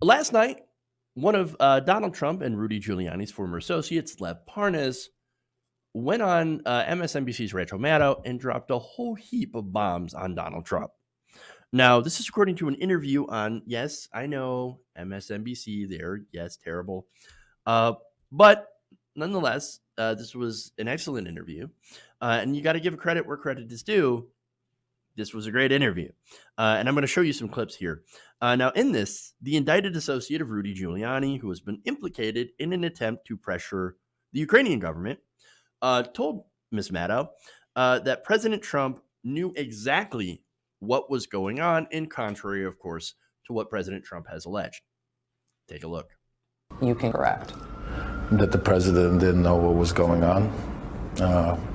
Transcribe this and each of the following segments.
Last night, one of Donald Trump and Rudy Giuliani's former associates, Lev Parnas, went on MSNBC's Rancho Maddow and dropped a whole heap of bombs on Donald Trump. Now, this is according to an interview on, yes, I know, MSNBC. They're, yes, terrible. But nonetheless, this was an excellent interview. And you got to give credit where credit is due. This was a great interview. And I'm going to show you some clips here. Now, in this, the indicted associate of Rudy Giuliani, who has been implicated in an attempt to pressure the Ukrainian government, told Ms. Maddow that President Trump knew exactly what was going on, in contrary, of course, to what President Trump has alleged. Take a look. You can correct that the president didn't know what was going on.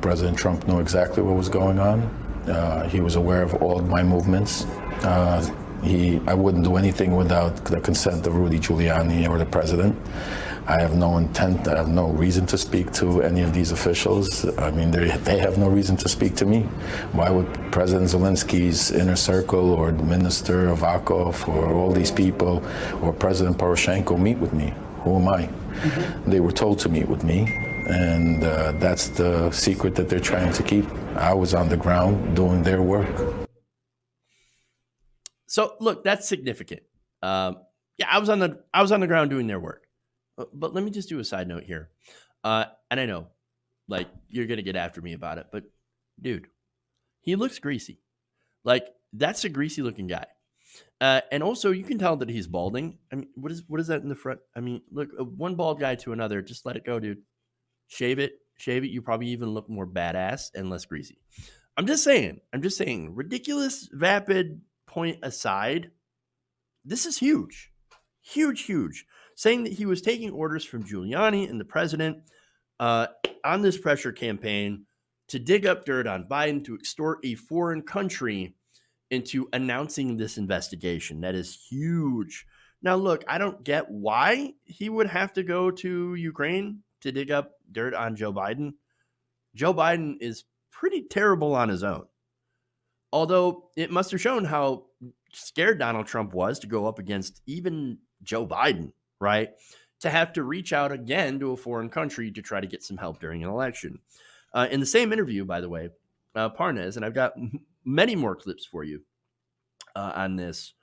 President Trump knew exactly what was going on. He was aware of all of my movements. I wouldn't do anything without the consent of Rudy Giuliani or the president. I have no intent, I have no reason to speak to any of these officials. I mean, they have no reason to speak to me. Why would President Zelensky's inner circle or the Minister Avakov or all these people or President Poroshenko meet with me? Who am I? Mm-hmm. They were told to meet with me, and that's the secret that they're trying to keep. I was on the ground doing their work. So look, that's significant. I was on the ground doing their work. But let me just do a side note here. And I know, like, you're going to get after me about it, but dude, he looks greasy. Like, that's a greasy looking guy. And also you can tell that he's balding. I mean, what is that in the front? I mean, look, one bald guy to another, just let it go, dude. Shave it. You probably even look more badass and less greasy. I'm just saying, ridiculous, vapid point aside, this is huge. Huge. Saying that he was taking orders from Giuliani and the president on this pressure campaign to dig up dirt on Biden to extort a foreign country into announcing this investigation. That is huge. Now, look, I don't get why he would have to go to Ukraine to dig up dirt on Joe Biden. Joe Biden is pretty terrible on his own. Although it must have shown how scared Donald Trump was to go up against even Joe Biden, right? To have to reach out again to a foreign country to try to get some help during an election. In the same interview, by the way, Parnas, and I've got many more clips for you on this,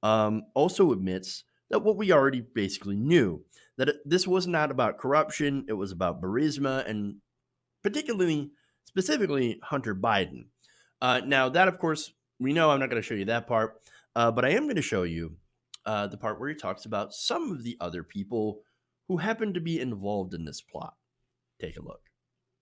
also admits that what we already basically knew, that this was not about corruption, it was about Burisma and specifically Hunter Biden. Now that, of course, we know I'm not going to show you that part, but I am going to show you the part where he talks about some of the other people who happen to be involved in this plot. Take a look.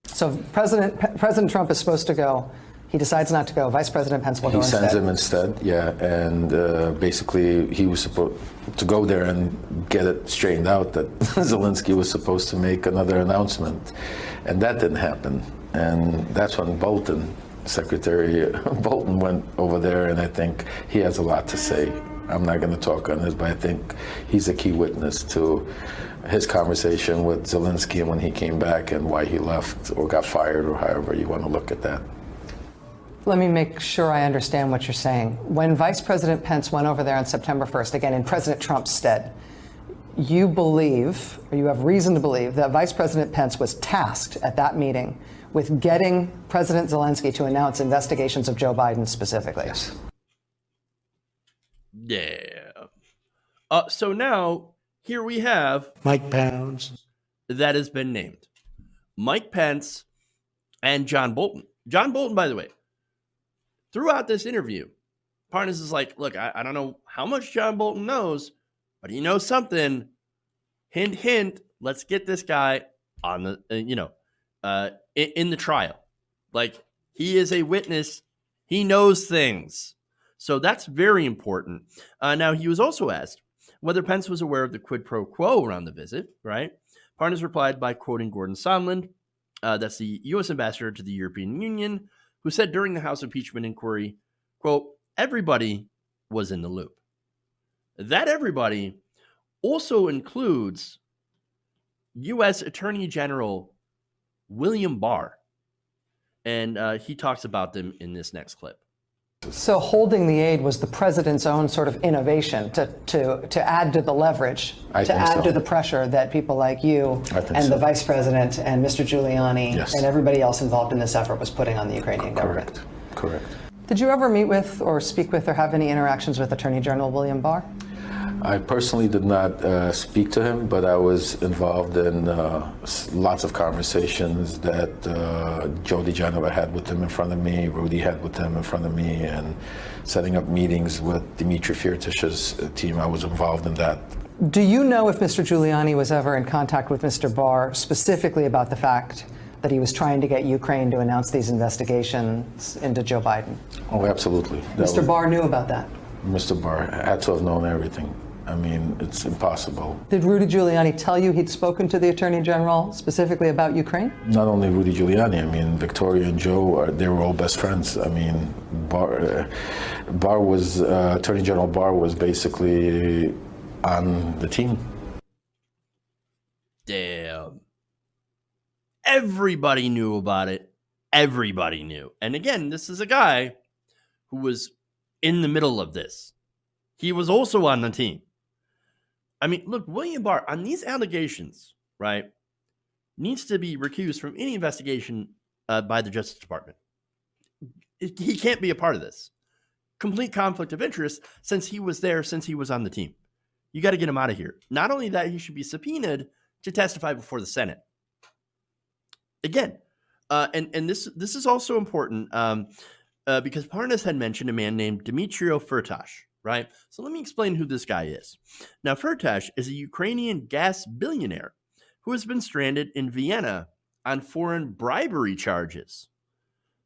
So President Trump is supposed to go. He decides not to go. Vice President Pence will go instead. He sends him instead, yeah. And basically, he was supposed to go there and get it straightened out that Zelensky was supposed to make another announcement. And that didn't happen. And that's when Secretary Bolton went over there, and I think he has a lot to say. I'm not going to talk on this, but I think he's a key witness to his conversation with Zelensky and when he came back and why he left or got fired or however you want to look at that. Let me make sure I understand what you're saying. When Vice President Pence went over there on September 1st, again, in President Trump's stead, you believe, or you have reason to believe, that Vice President Pence was tasked at that meeting with getting President Zelensky to announce investigations of Joe Biden specifically. Yes. Yeah. So now, here we have Mike Pence. That has been named. Mike Pence and John Bolton. John Bolton, by the way, throughout this interview, Parnas is like, look, I don't know how much John Bolton knows, but he knows something. Hint, hint, let's get this guy on the, in the trial. Like, he is a witness. He knows things. So that's very important. Now, he was also asked whether Pence was aware of the quid pro quo around the visit, right? Parnas replied by quoting Gordon Sondland, that's the U.S. ambassador to the European Union, who said during the House impeachment inquiry, quote, everybody was in the loop. That everybody also includes U.S. Attorney General William Barr. And he talks about them in this next clip. So holding the aid was the president's own sort of innovation to add to the leverage, to add to the pressure that people like you and the vice president and Mr. Giuliani and everybody else involved in this effort was putting on the Ukrainian government. Correct. Did you ever meet with or speak with or have any interactions with Attorney General William Barr? I personally did not speak to him, but I was involved in lots of conversations that Joe DeGenova had with him in front of me, Rudy had with him in front of me, and setting up meetings with Dmitry Firtash's team. I was involved in that. Do you know if Mr. Giuliani was ever in contact with Mr. Barr specifically about the fact that he was trying to get Ukraine to announce these investigations into Joe Biden? Oh, absolutely. Mr. Barr knew about that? Mr. Barr had to have known everything. I mean, it's impossible. Did Rudy Giuliani tell you he'd spoken to the Attorney General specifically about Ukraine? Not only Rudy Giuliani, I mean, Victoria and Joe, they were all best friends. I mean, Barr was, Attorney General Barr was basically on the team. Damn. Everybody knew about it. Everybody knew. And again, this is a guy who was in the middle of this. He was also on the team. I mean, look, William Barr, on these allegations, right, needs to be recused from any investigation by the Justice Department. He can't be a part of this. Complete conflict of interest since he was there, since he was on the team. You got to get him out of here. Not only that, he should be subpoenaed to testify before the Senate. Again, and this is also important because Parnas had mentioned a man named Dmitry Firtash. Right? So let me explain who this guy is. Now, Firtash is a Ukrainian gas billionaire who has been stranded in Vienna on foreign bribery charges.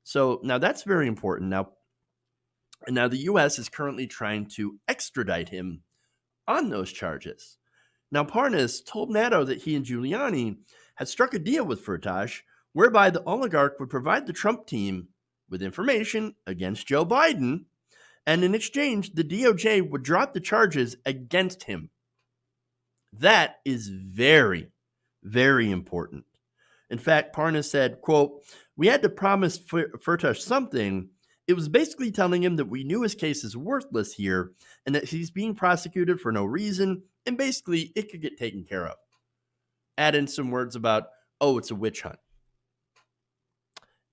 So now that's very important. Now the U.S. is currently trying to extradite him on those charges. Now, Parnas told NATO that he and Giuliani had struck a deal with Firtash whereby the oligarch would provide the Trump team with information against Joe Biden, and in exchange, the DOJ would drop the charges against him. That is very, very important. In fact, Parnas said, quote, "We had to promise Firtash something. It was basically telling him that we knew his case is worthless here and that he's being prosecuted for no reason, and basically it could get taken care of." Add in some words about, oh, it's a witch hunt.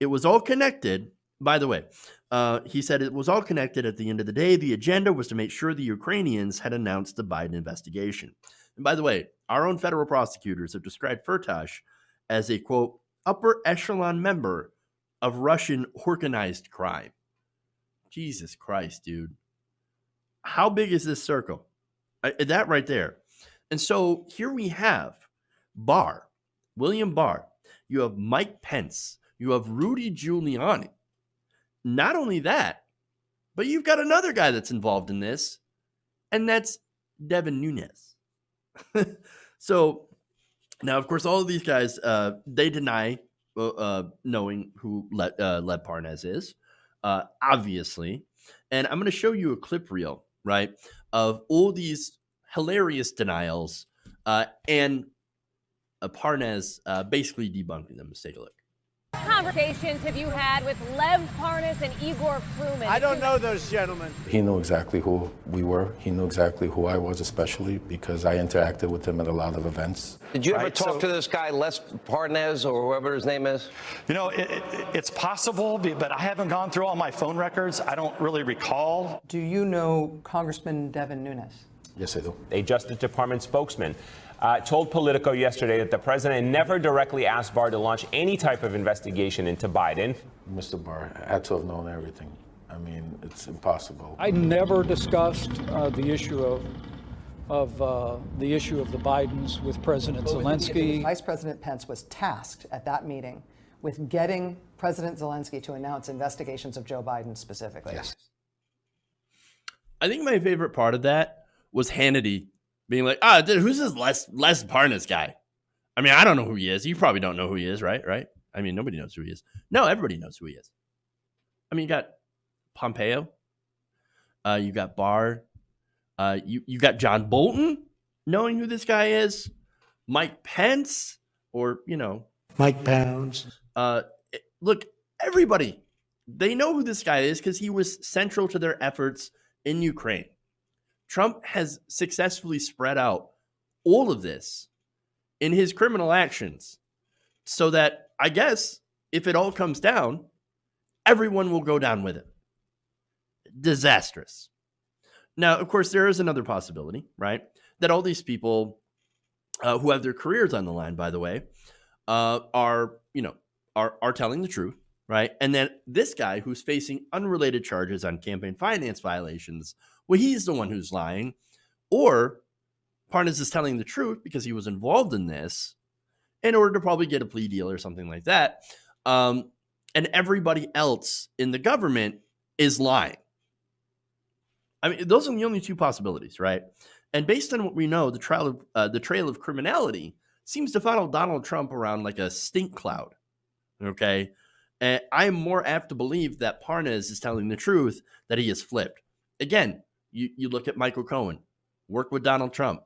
It was all connected. By the way, he said it was all connected. At the end of the day, the agenda was to make sure the Ukrainians had announced the Biden investigation. And by the way, our own federal prosecutors have described Firtash as a, quote, upper echelon member of Russian organized crime. Jesus Christ, dude. How big is this circle? That right there. And so here we have Barr, William Barr. You have Mike Pence. You have Rudy Giuliani. Not only that, but you've got another guy that's involved in this, and that's Devin Nunes. So now, of course, all of these guys, they deny knowing who Lev Parnas is, obviously. And I'm going to show you a clip reel, right, of all these hilarious denials and Parnas basically debunking them. Let's take a look. Conversations have you had with Lev Parnas and Igor Fruman? I don't know those gentlemen. He knew exactly who we were. He knew exactly who I was, especially because I interacted with him at a lot of events. Did you ever talk to this guy, Les Parnas, or whoever his name is? You know, it's possible, but I haven't gone through all my phone records. I don't really recall. Do you know Congressman Devin Nunes? Yes, I do. A Justice Department spokesman told Politico yesterday that the president never directly asked Barr to launch any type of investigation into Biden. Mr. Barr had to have known everything. I mean, it's impossible. I never discussed the issue of the Bidens with President Zelensky. Vice President Pence was tasked at that meeting with getting President Zelensky to announce investigations of Joe Biden specifically. Yes. I think my favorite part of that was Hannity being like, dude, who's this Les Parnas guy? I mean, I don't know who he is. You probably don't know who he is, right? I mean, nobody knows who he is. No, everybody knows who he is. I mean, you got Pompeo. You got Barr. You got John Bolton knowing who this guy is. Mike Pence, or, Mike Pounds. Look, everybody They know who this guy is because he was central to their efforts in Ukraine. Trump has successfully spread out all of this in his criminal actions so that, I guess, if it all comes down, everyone will go down with it. Disastrous. Now, of course, there is another possibility, right? That all these people who have their careers on the line, by the way, are telling the truth, right? And then this guy who's facing unrelated charges on campaign finance violations, well, he's the one who's lying. Or Parnas is telling the truth because he was involved in this in order to probably get a plea deal or something like that. And everybody else in the government is lying. I mean, those are the only two possibilities, right? And based on what we know, the trail of criminality seems to follow Donald Trump around like a stink cloud. Okay, and I am more apt to believe that Parnas is telling the truth, that he is flipped. Again, you look at Michael Cohen, work with Donald Trump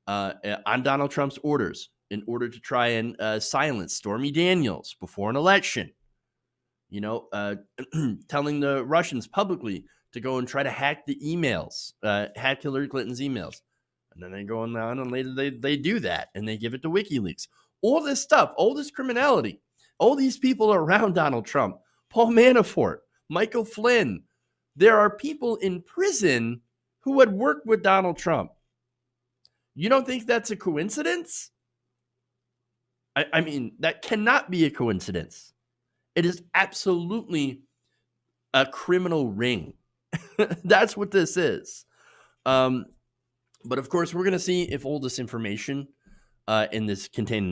on Donald Trump's orders in order to try and silence Stormy Daniels before an election. Telling the Russians publicly to go and try to hack the emails, hack Hillary Clinton's emails. And then they go on and later they do that and they give it to WikiLeaks. All this stuff, all this criminality, all these people around Donald Trump, Paul Manafort, Michael Flynn. There are people in prison who had worked with Donald Trump. You don't think that's a coincidence? I mean, that cannot be a coincidence. It is absolutely a criminal ring. That's what this is. But of course, we're going to see if all this information contained in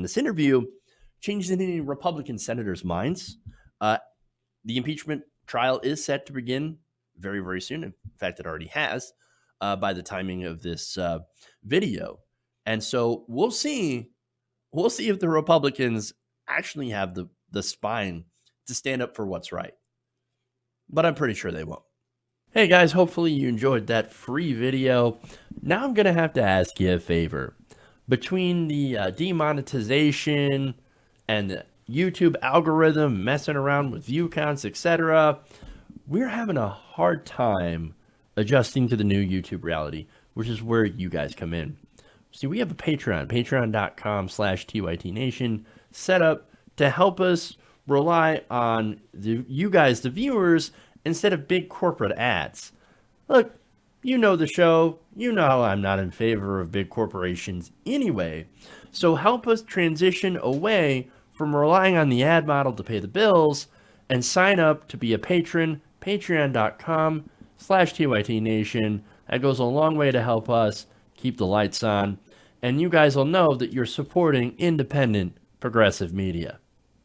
this interview changes any Republican senators' minds. The impeachment trial is set to begin very, very soon. In fact, it already has by the timing of this video. And so we'll see if the Republicans actually have the spine to stand up for what's right. But I'm pretty sure they won't. Hey guys, hopefully you enjoyed that free video. Now I'm going to have to ask you a favor. Between the demonetization and the YouTube algorithm messing around with view counts, etc., we're having a hard time adjusting to the new YouTube reality, which is where you guys come in. See, we have a patreon.com/TYTNation set up to help us rely on you guys, the viewers, instead of big corporate ads. Look, you know the show. You know I'm not in favor of big corporations anyway. So help us transition away from relying on the ad model to pay the bills and sign up to be a patron, patreon.com/TYTNation. That goes a long way to help us keep the lights on. And you guys will know that you're supporting independent progressive media.